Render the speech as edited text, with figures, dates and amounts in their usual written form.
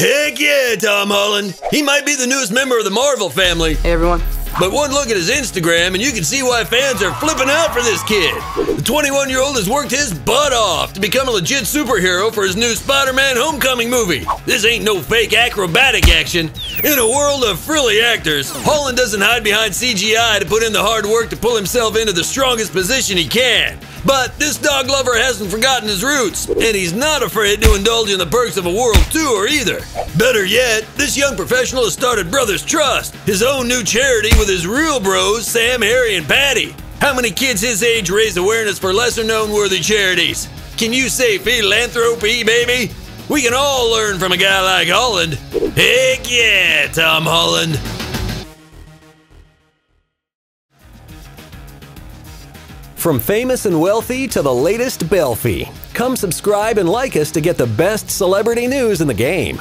Heck yeah, Tom Holland. He might be the newest member of the Marvel family. Hey everyone. But one look at his Instagram and you can see why fans are flipping out for this kid. The 21-year-old has worked his butt off to become a legit superhero for his new Spiderman Homecoming movie. This ain't no fake acrobatic action. In a world of frilly actors, Holland doesn't hide behind CGI to put in the hard work to pull himself into the strongest position he can. But this dog lover hasn't forgotten his roots, and he's not afraid to indulge in the perks of a world tour either. Better yet, this young professional has started Brothers Trust, his own new charity with his real bros, Sam, Harry, and Paddy. How many kids his age raise awareness for lesser-known worthy charities? Can you say philanthropy, baby? We can all learn from a guy like Holland. Heck yeah, Tom Holland. From famous and wealthy to the latest Belfie, come subscribe and like us to get the best celebrity news in the game.